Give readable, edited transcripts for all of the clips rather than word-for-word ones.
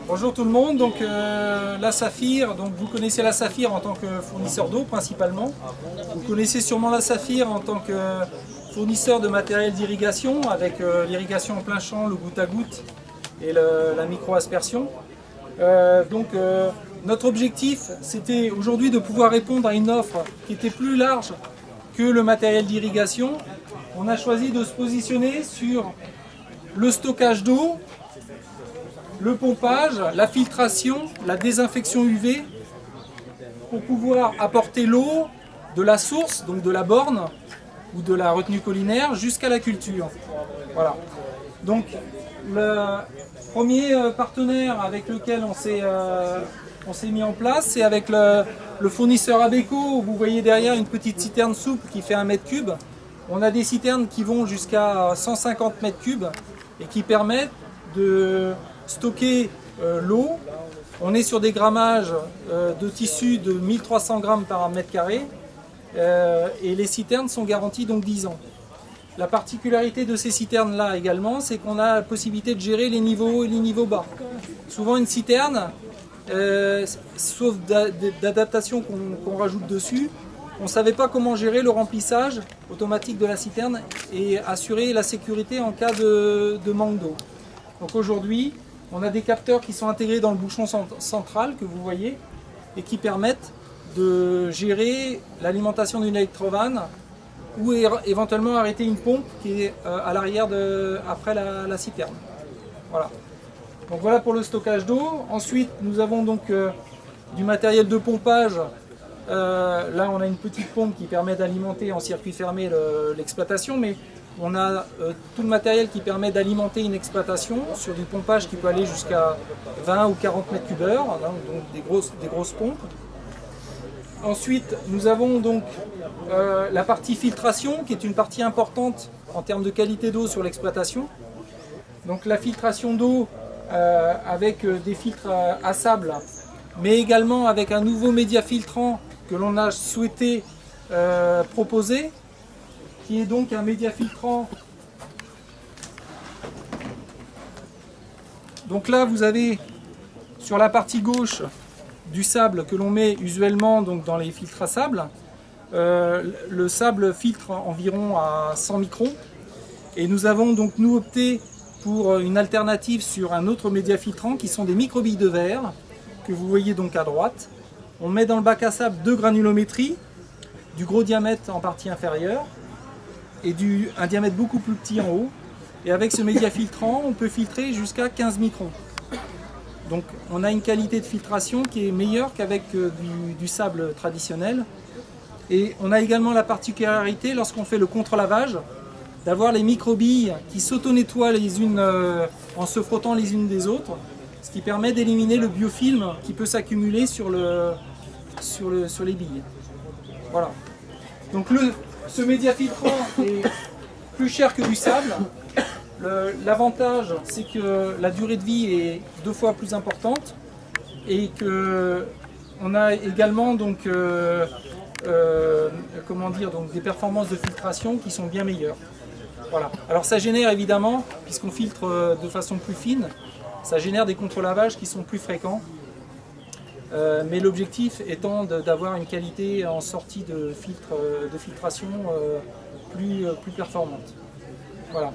Bonjour tout le monde, donc la Saphir, donc vous connaissez la Saphir en tant que fournisseur d'eau principalement. Vous connaissez sûrement la Saphir en tant que fournisseur de matériel d'irrigation avec l'irrigation en plein champ, le goutte à goutte et la micro-aspersion. Notre objectif c'était aujourd'hui de pouvoir répondre à une offre qui était plus large que le matériel d'irrigation. On a choisi de se positionner sur le stockage d'eau, le pompage, la filtration, la désinfection UV pour pouvoir apporter l'eau de la source, donc de la borne ou de la retenue collinaire jusqu'à la culture. Voilà. Donc le premier partenaire avec lequel on s'est mis en place, c'est avec le fournisseur Abeco. Vous voyez derrière une petite citerne souple qui fait 1 mètre cube. On a des citernes qui vont jusqu'à 150 mètres cubes et qui permettent de stocker l'eau. On est sur des grammages de tissu de 1300 grammes par mètre carré et les citernes sont garanties donc 10 ans. La particularité de ces citernes là également, c'est qu'on a la possibilité de gérer les niveaux hauts et les niveaux bas. Souvent une citerne, sauf d'adaptation qu'on rajoute dessus, on ne savait pas comment gérer le remplissage automatique de la citerne et assurer la sécurité en cas de manque d'eau. Donc aujourd'hui, on a des capteurs qui sont intégrés dans le bouchon central que vous voyez et qui permettent de gérer l'alimentation d'une électrovanne ou éventuellement arrêter une pompe qui est à l'arrière après la citerne. Voilà. Donc voilà pour le stockage d'eau. Ensuite, nous avons donc du matériel de pompage. Là, on a une petite pompe qui permet d'alimenter en circuit fermé l'exploitation, mais on a tout le matériel qui permet d'alimenter une exploitation sur du pompage qui peut aller jusqu'à 20 ou 40 mètres cubes heure, hein, donc des grosses pompes. Ensuite, nous avons donc la partie filtration qui est une partie importante en termes de qualité d'eau sur l'exploitation. Donc la filtration d'eau avec des filtres à sable, mais également avec un nouveau média filtrant que l'on a souhaité proposer, qui est donc un média filtrant. Donc là vous avez sur la partie gauche du sable que l'on met usuellement donc dans les filtres à sable. Le sable filtre environ à 100 microns et nous avons donc nous opté pour une alternative sur un autre média filtrant qui sont des microbilles de verre que vous voyez donc à droite. On met dans le bac à sable 2 granulométries, du gros diamètre en partie inférieure et un diamètre beaucoup plus petit en haut. Et avec ce média filtrant, on peut filtrer jusqu'à 15 microns. Donc on a une qualité de filtration qui est meilleure qu'avec du sable traditionnel. Et on a également la particularité, lorsqu'on fait le contre-lavage, d'avoir les microbilles qui s'auto-nettoient les unes en se frottant les unes des autres, ce qui permet d'éliminer le biofilm qui peut s'accumuler sur les billes. Voilà. Donc ce média filtrant est plus cher que du sable. L'avantage, c'est que la durée de vie est 2 fois plus importante et que on a également donc, donc des performances de filtration qui sont bien meilleures. Voilà. Alors ça génère évidemment, puisqu'on filtre de façon plus fine, ça génère des contre-lavages qui sont plus fréquents. Mais l'objectif étant d'avoir une qualité en sortie de filtration plus performante. Voilà.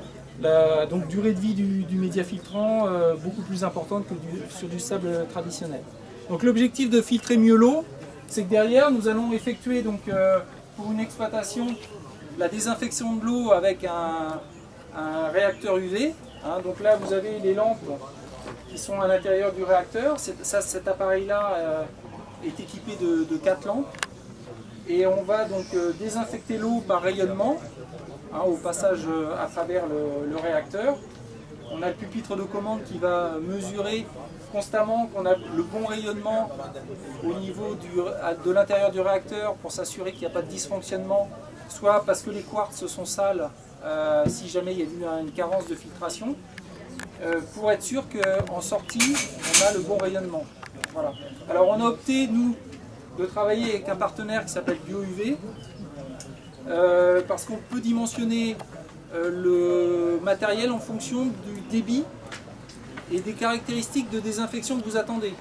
Donc durée de vie du média filtrant beaucoup plus importante que sur du sable traditionnel. Donc l'objectif de filtrer mieux l'eau, c'est que derrière nous allons effectuer donc, pour une exploitation la désinfection de l'eau avec un réacteur UV. Hein. Donc là vous avez les lampes qui sont à l'intérieur du réacteur. Cet appareil-là est équipé de 4 lampes. Et on va donc désinfecter l'eau par rayonnement, hein, au passage à travers le réacteur. On a le pupitre de commande qui va mesurer constamment qu'on a le bon rayonnement au niveau de l'intérieur du réacteur pour s'assurer qu'il n'y a pas de dysfonctionnement, soit parce que les quartz sont sales, si jamais il y a une carence de filtration, pour être sûr qu'en sortie, on a le bon rayonnement. Voilà. Alors on a opté, nous, de travailler avec un partenaire qui s'appelle BioUV, parce qu'on peut dimensionner le matériel en fonction du débit et des caractéristiques de désinfection que vous attendez.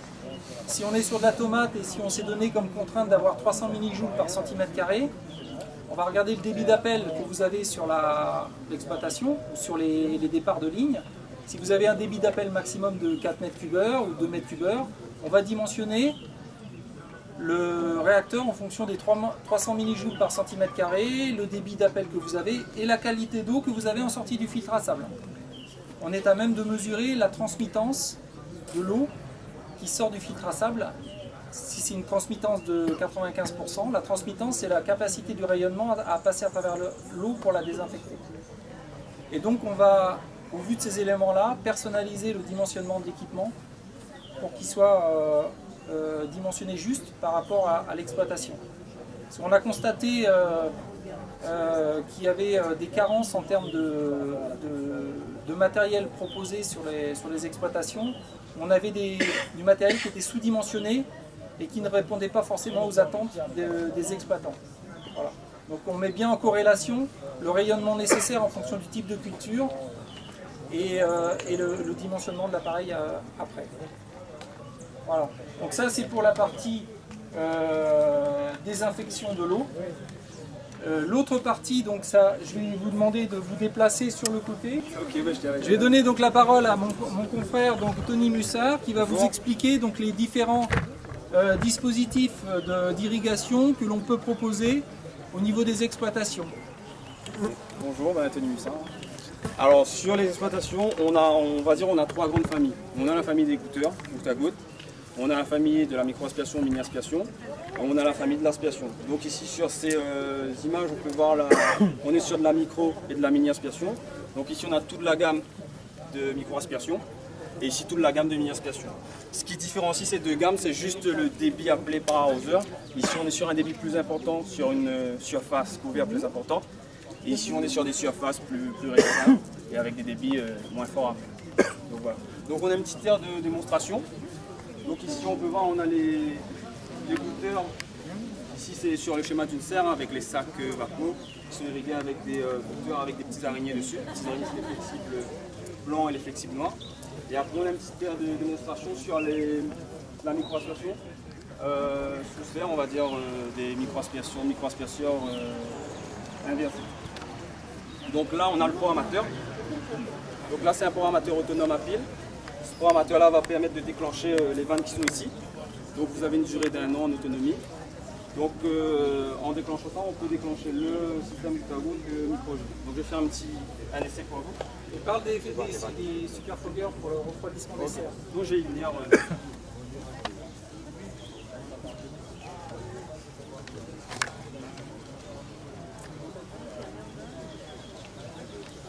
Si on est sur de la tomate et si on s'est donné comme contrainte d'avoir 300 millijoules par centimètre carré, on va regarder le débit d'appel que vous avez sur l'exploitation ou sur les départs de ligne. Si vous avez un débit d'appel maximum de 4 mètres cubeurs ou 2 mètres cubeurs, on va dimensionner le réacteur en fonction des 300 millijoules par centimètre carré, le débit d'appel que vous avez et la qualité d'eau que vous avez en sortie du filtre à sable. On est à même de mesurer la transmittance de l'eau qui sort du filtre à sable. Si c'est une transmittance de 95%, la transmittance c'est la capacité du rayonnement à passer à travers l'eau pour la désinfecter. Et donc on va, au vu de ces éléments-là, personnaliser le dimensionnement de l'équipement pour qu'il soit dimensionné juste par rapport à l'exploitation. On a constaté qu'il y avait des carences en termes de matériel proposé sur les exploitations. On avait du matériel qui était sous-dimensionné et qui ne répondait pas forcément aux attentes des exploitants. Voilà. Donc on met bien en corrélation le rayonnement nécessaire en fonction du type de culture et le dimensionnement de l'appareil après. Voilà. Donc ça c'est pour la partie désinfection de l'eau. L'autre partie, donc ça, je vais vous demander de vous déplacer sur le côté. Je vais donner donc la parole à mon confrère donc Tony Mussard qui va vous expliquer donc les différents dispositifs d'irrigation que l'on peut proposer au niveau des exploitations. Bonjour, Tony Mussard. Alors sur les exploitations, on a trois grandes familles. On a la famille des goutteurs, goutte à goutte. On a la famille de la micro-aspiration, mini-aspiration. On a la famille de l'aspiration. Donc ici sur ces images, on peut voir on est sur de la micro et de la mini-aspiration. Donc ici on a toute la gamme de micro-aspiration et ici toute la gamme de mini-aspiration. Ce qui différencie ces deux gammes, c'est juste le débit appelé par arroseur. Ici on est sur un débit plus important, sur une surface couverte plus importante. Et ici on est sur des surfaces plus restreintes et avec des débits moins forts. Donc voilà. Donc on a une petite aire de démonstration. Donc ici on peut voir, on a les goutteurs. Ici c'est sur le schéma d'une serre avec les sacs vacuum qui sont irrigués avec des goutteurs avec des petites araignées dessus. Les petites araignées, c'est les flexibles blancs et les flexibles noirs. Et après on a une petite aire de démonstration sur la micro-aspiration. Sous serre, on va dire des micro-aspirateurs inversés. Donc là on a le programmateur. Donc là c'est un programmateur autonome à pile. Ce programmateur là va permettre de déclencher les vannes qui sont ici. Donc vous avez une durée d'1 an en autonomie. Donc en déclenchant ça, on peut déclencher le système goutte à goutte micro-jeu. Donc je vais faire un essai pour vous. On parle des superfogueurs pour le refroidissement des serres. Donc je vais y venir.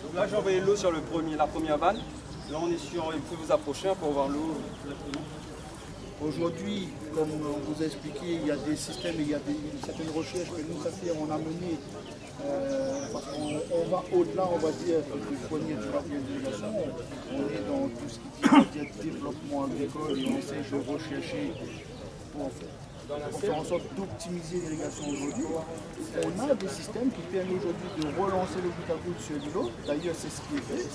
Donc là j'ai envoyé l'eau sur la première vanne. Là on est sur, vous pouvez vous approcher pour voir l'eau. Aujourd'hui, comme on vous a expliqué, il y a des systèmes, il y a certaines recherches que nous, on a menées. Parce qu'on va au-delà, on va dire, du foyer de l'irrigation. On est dans tout ce qui est développement agricole et on essaie de rechercher pour faire en sorte d'optimiser l'irrigation aujourd'hui. On a des systèmes qui permettent aujourd'hui de relancer le goutte à goutte sur de l'eau. D'ailleurs, c'est ce qui est fait.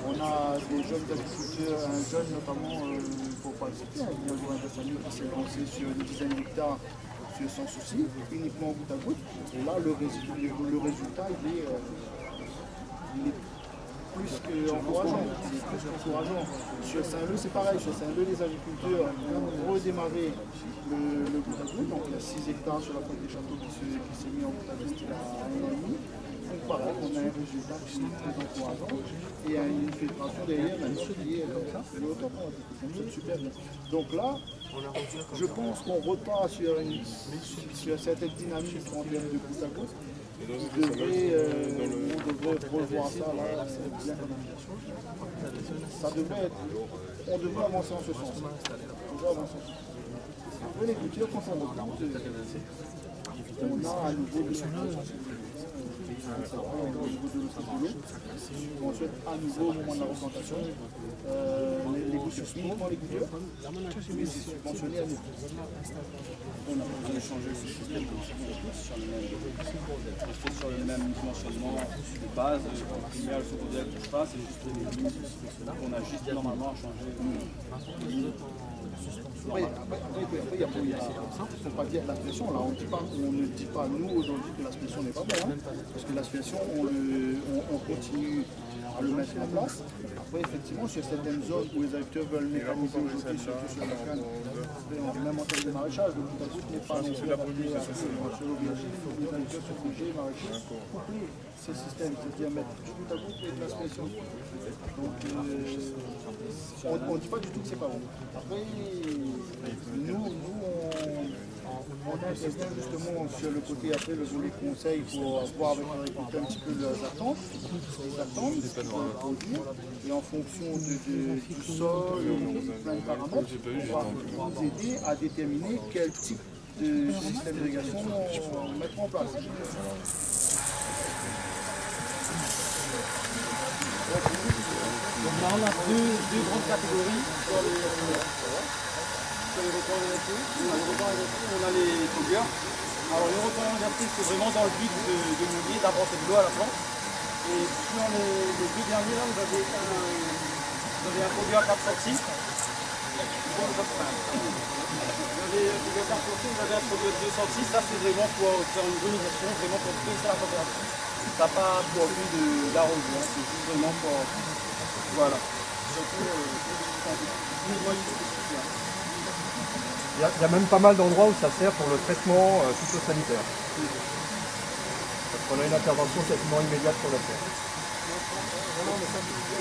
On a des jeunes agriculteurs, un jeune notamment, il ne faut pas le citer, il y a un Dessani qui s'est lancé sur une dizaine d'hectares sans souci, uniquement au goutte à goutte. Et là, le résultat, il est plus qu'encourageant. Sur Saint-Leu, c'est pareil. Sur Saint-Leu, les agriculteurs ont redémarré le goutte à goutte. Donc il y a 6 hectares sur la côte des châteaux qui s'est mis en goutte à goutte il y a 1 an et demi. Donc pareil, on a un résultat qui est très encourageant. Et il y a une filtration derrière, même qui est comme ça. C'est au top, ça fonctionne super bien. Donc là, je pense qu'on repart sur cette dynamique en termes de goutte à goutte. On devrait revoir ça là, c'est bien comme ça devrait être, on devrait avancer en ce sens. Après les cultures, quand on regarde, on a à nouveau de ensuite à nouveau au moment de la replantation, les gouttières, uniquement les gouttières, mais c'est subventionné à nous. On n'a pas besoin de changer le système sur le même dimensionnement de base, le primaire, le secondaire, tout ça, c'est juste les lignes. On a juste normalement à changer les lignes. Après, il y a faut pas dire l'aspiration, là, on ne dit pas nous aujourd'hui que l'aspiration n'est pas bonne, hein, parce que l'aspiration, on continue à le mettre en place. Après, effectivement, sur certaines zones où les agriculteurs veulent mécaniser aujourd'hui, surtout sur la canne, même en termes de maraîchage, le bout à bout n'est pas non plus adapté sur l'obligation, il faut que les agriculteurs sur projet maraîchers coupler ces systèmes, c'est-à-dire mettre du bout à bout avec l'aspiration. Donc, on ne dit pas du tout que c'est pas bon. Après, nous on intervient justement sur le côté après le volet conseil pour voir avec les agriculteurs un petit peu leurs attentes, pour produire, et en fonction du sol et plein de paramètres, on va vous aider à déterminer quel type de système d'irrigation mettre en place. Donc là, on a deux grandes catégories sur les records électriques. On a les records électriques, on a les fogueurs. Alors les records électriques, c'est vraiment dans le but de mouiller, d'apporter de l'eau à la plante. Et sur les deux derniers, là, vous avez un fogueur 4 cm. Vous avez un fogueur 2 cm, ça c'est vraiment pour faire une ionisation, vraiment pour baisser la température. Ça n'a pas pour but d'arroser, hein, c'est juste vraiment pour... Voilà. Surtout, il y a même pas mal d'endroits où ça sert pour le traitement phytosanitaire. Parce qu'on a une intervention quasiment immédiate sur la terre.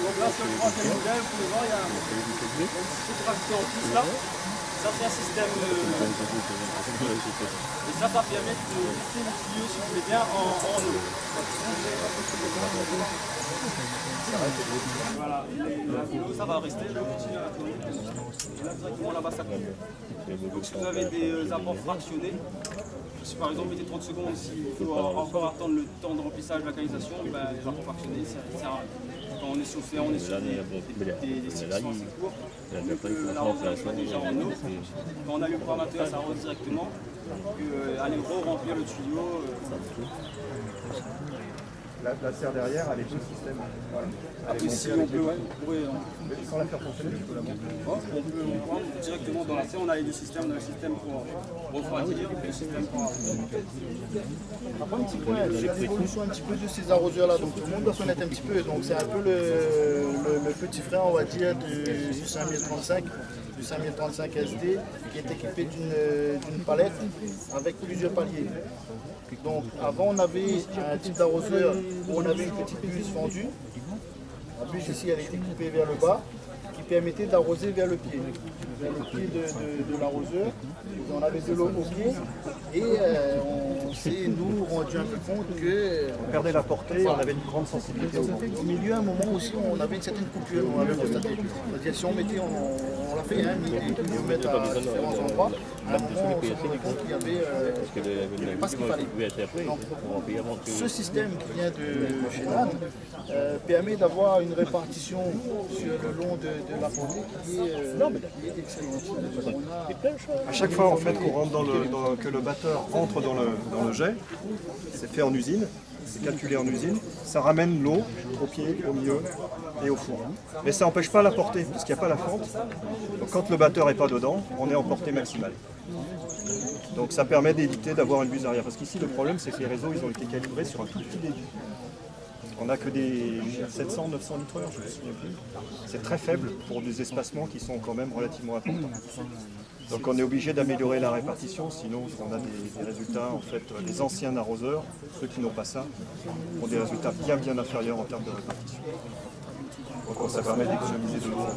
Donc là, sur le troisième modèle, vous pouvez voir, il y a une filtration en plus là. Ça, c'est un système et ça permet de laisser le tuyau, si vous voulez bien, en eau. Voilà, l'eau, ça va rester, l'eau continue à tourner. Et là, directement là-bas, ça coupe. Donc, si vous avez des apports fractionnés, si par exemple, mettez 30 secondes, s'il faut encore attendre le temps de remplissage de la canalisation, ben, les apports fractionnés, ça sert à rien. Quand on est chauffé, on est sur des cycles assez courts. L'arrosage soit déjà en eau. Quand on a le programmateur, ça arrose directement. Aller re-remplir le tuyau. La serre derrière, elle est deux systèmes. Voilà. Après, si on peut, Sans la faire fonctionner, tu peux la monter. on peut prendre directement dans la serre. On a les deux systèmes. On a le système pour refroidir et le système pour arroser. Après, un petit point sur l'évolution un petit peu de ces arroseurs-là, donc tout le monde doit connaître un petit peu. Donc c'est un peu le petit frère, on va dire, du 5035, du 5035 SD, qui est équipé d'une palette avec plusieurs paliers. Donc avant, on avait un type d'arroseur où on avait une petite buse fendue. La buse ici, elle était coupée vers le bas, qui permettait d'arroser vers le pied de l'arroseur. On avait de l'eau au pied et on s'est nous rendu un peu compte que On perdait la portée, on avait une grande sensibilité au vent. au milieu, à un moment aussi, on avait une certaine coupure, on avait constaté. C'est-à-dire si on mettait, on l'a fait, hein, mis des kilomètres à différents endroits, à un moment on s'est rendu compte qu'il y avait pas ce qu'il fallait. Donc, ce système qui vient de chez NAN permet d'avoir une répartition sur le long de la fournée qui est excellente. À chaque fois en fait qu'on rentre que le batteur entre dans le jet, c'est fait en usine, c'est calculé en usine, ça ramène l'eau au pied, au milieu et au fond. Mais ça n'empêche pas la portée, parce qu'il n'y a pas la fente. Donc quand le batteur n'est pas dedans, on est en portée maximale. Donc ça permet d'éviter d'avoir une buse arrière. Parce qu'ici le problème c'est que les réseaux ils ont été calibrés sur un tout petit débit. On n'a que des 700, 900 litres heure, je ne me souviens plus. C'est très faible pour des espacements qui sont quand même relativement importants. Donc on est obligé d'améliorer la répartition, sinon on a des résultats, en fait, les anciens arroseurs, ceux qui n'ont pas ça, ont des résultats bien inférieurs en termes de répartition. Donc ça permet d'économiser de l'eau.